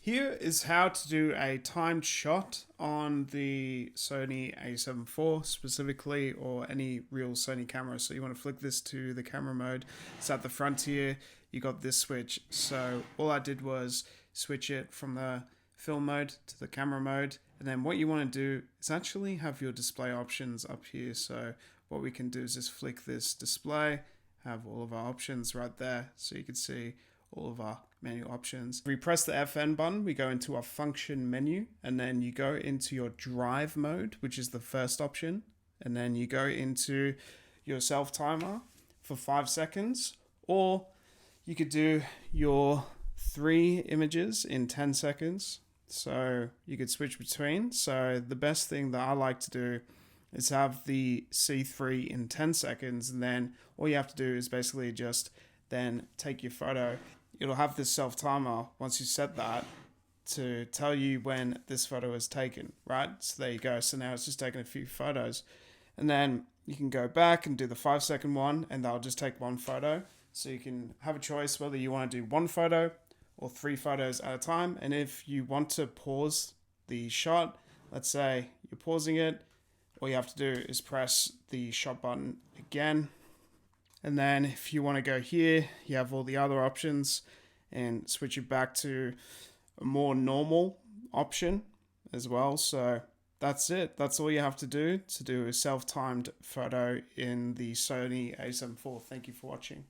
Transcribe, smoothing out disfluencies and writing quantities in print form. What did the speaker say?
Here is how to do a timed shot on the Sony A7 IV specifically, or any real Sony camera. So you want to flick this to the camera mode. It's at the front here. You got this switch. So all I did was switch it from the film mode to the camera mode. And then what you want to do is actually have your display options up here. So what we can do is just flick this display, have all of our options right there. So you can see all of our menu options. If we press the FN button, we go into our function menu, and then you go into your drive mode, which is the first option. And then you go into your self timer for 5 seconds, or you could do your 3 images in 10 seconds. So you could switch between. So the best thing that I like to do is have the C3 in 10 seconds, and then all you have to do is basically just then take your photo. It'll have this self timer once you set that to tell you when this photo is taken, right? So there you go. So now it's just taking a few photos, and then you can go back and do the 5-second one, and they'll just take one photo. So you can have a choice whether you want to do 1 photo or 3 photos at a time. And if you want to pause the shot, let's say you're pausing it, all you have to do is press the shot button again. And then if you want to go here, you have all the other options and switch it back to a more normal option as well. So that's it. That's all you have to do a self-timed photo in the Sony A7 IV. Thank you for watching.